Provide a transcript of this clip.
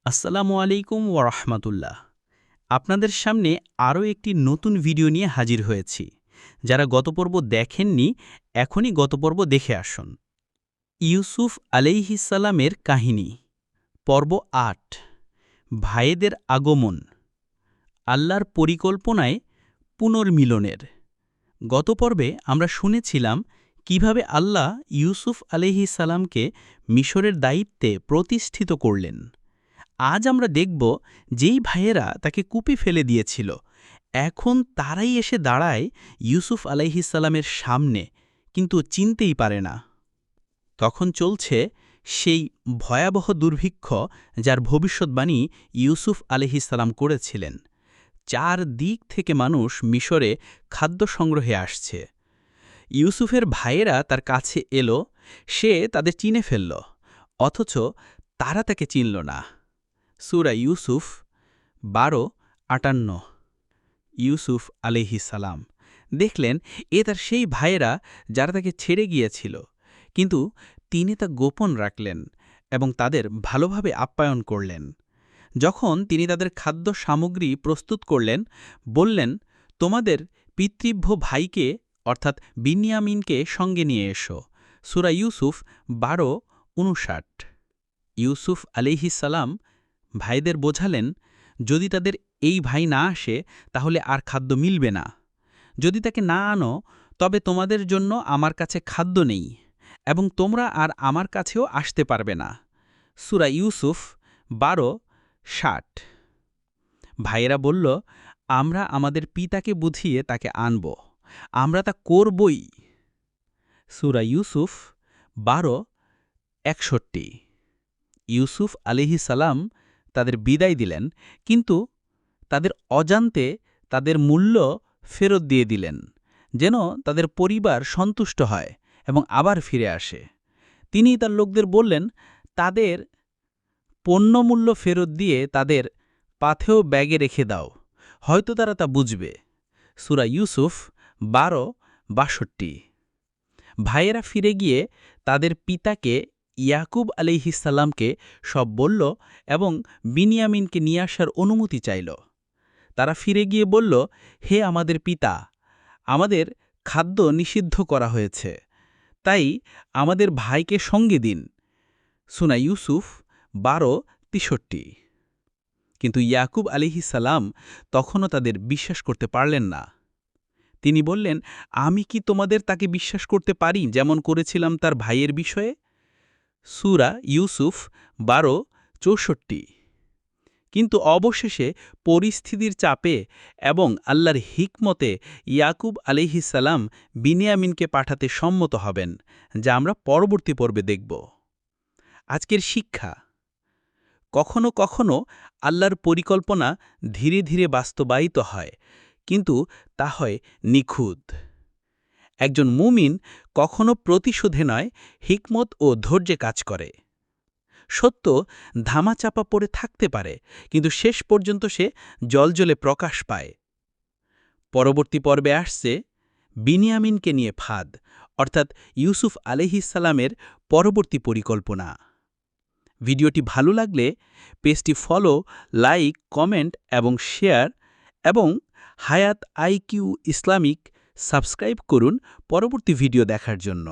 আসসালামু আলাইকুম ওরহমতুল্লাহ। আপনাদের সামনে আরও একটি নতুন ভিডিও নিয়ে হাজির হয়েছি। যারা গত পর্ব দেখেননি, এখনই গত পর্ব দেখে আসুন। ইউসুফ আলাইহিসালামের কাহিনী, পর্ব ৮। ভাইদের আগমন, আল্লাহর পরিকল্পনায় পুনর্মিলনের। গত পর্বে আমরা শুনেছিলাম কিভাবে আল্লাহ ইউসুফ আলাইহিসালামকে মিশরের দায়িত্বে প্রতিষ্ঠিত করলেন। আজ আমরা দেখব যেই ভাইয়েরা তাকে কূপে ফেলে দিয়েছিল, এখন তারাই এসে দাঁড়ায় ইউসুফ আলাইহিসাল্লামের সামনে, কিন্তু চিনতেই পারে না। তখন চলছে সেই ভয়াবহ দুর্ভিক্ষ যার ভবিষ্যৎবাণী ইউসুফ আলাইহিসাল্লাম করেছিলেন। 4 দিক থেকে মানুষ মিশরে খাদ্য সংগ্রহে আসছে। ইউসুফের ভাইয়েরা তার কাছে এলো, সে তাদের চিনে ফেলল, অথচ তারা তাকে চিনল না। সূরা ইউসুফ 12:58। ইউসুফ আলাইহিসালাম দেখলেন এ তার সেই ভাইয়েরা যারা তাকে ছেড়ে গিয়েছিল, কিন্তু তিনি তা গোপন রাখলেন এবং তাদের ভালোভাবে আপ্যায়ন করলেন। যখন তিনি তাদের খাদ্য সামগ্রী প্রস্তুত করলেন, বললেন, তোমাদের পিতৃভ্য ভাইকে অর্থাৎ বিনিয়ামিনকে সঙ্গে নিয়ে এসো। সূরা ইউসুফ 12:59। ইউসুফ আলাইহিসালাম ভাইদের বোঝালেন, যদি তাদের এই ভাই না আসে তাহলে আর খাদ্য মিলবে না। যদি তাকে না আনো তবে তোমাদের জন্য আমার কাছে খাদ্য নেই এবং তোমরা আর আমার কাছেও আসতে পারবে না। সূরা ইউসুফ 12:60। ভাইয়েরা বলল, আমরা আমাদের পিতাকে বুঝিয়ে তাকে আনব, আমরা তা করবই। সূরা ইউসুফ 12:61। ইউসুফ আলাইহিসালাম তাদের বিদায় দিলেন, কিন্তু তাদের অজান্তে তাদের মূল্য ফেরত দিয়ে দিলেন, যেন তাদের পরিবার সন্তুষ্ট হয় এবং আবার ফিরে আসে। তিনি তার লোকদের বললেন, তাদের পণ্যমূল্য ফেরত দিয়ে তাদের পাথেয় ব্যাগে রেখে দাও, হয়তো তারা তা বুঝবে। সূরা ইউসুফ 12:62। ভাইয়েরা ফিরে গিয়ে তাদের পিতাকে ইয়াকুব আলাইহিসাল্লামকে সব বলল এবং বিনিয়ামিনকে নিয়ে আসার অনুমতি চাইল। তারা ফিরে গিয়ে বলল, হে আমাদের পিতা, আমাদের খাদ্য নিষিদ্ধ করা হয়েছে, তাই আমাদের ভাইকে সঙ্গে দিন। সূরা ইউসুফ 12:63। কিন্তু ইয়াকুব আলাইহিসাল্লাম তখনও তাদের বিশ্বাস করতে পারলেন না। তিনি বললেন, আমি কি তোমাদের তাকে বিশ্বাস করতে পারি যেমন করেছিলাম তার ভাইয়ের বিষয়ে? সূরা ইউসুফ 12:64। কিন্তু অবশেষে পরিস্থিতির চাপে এবং আল্লাহর হিকমতে ইয়াকুব আলাইহিসাল্লাম বিনিয়ামিনকে পাঠাতে সম্মত হবেন, যা আমরা পরবর্তী পর্বে দেখব। আজকের শিক্ষা, কখনো কখনো আল্লাহর পরিকল্পনা ধীরে ধীরে বাস্তবায়িত হয়, কিন্তু তা হয় নিখুঁত। একজন মুমিন কখনো প্রতিশোধে নয়, হিকমত ও ধৈর্যে কাজ করে। সত্য ধামাচাপা পড়ে থাকতে পারে, কিন্তু শেষ পর্যন্ত সে জ্বলজ্বলে প্রকাশ পায়। পরবর্তী পর্বে আসছে বিনিয়ামিনকে নিয়ে ফাঁদ, অর্থাৎ ইউসুফ আলাইহিসাল্লামের পরবর্তী পরিকল্পনা। ভিডিওটি ভালো লাগলে পেজটি ফলো, লাইক, কমেন্ট এবং শেয়ার, এবং হায়াত IQ ইসলামিক সাবস্ক্রাইব করুন পরবর্তী ভিডিও দেখার জন্য।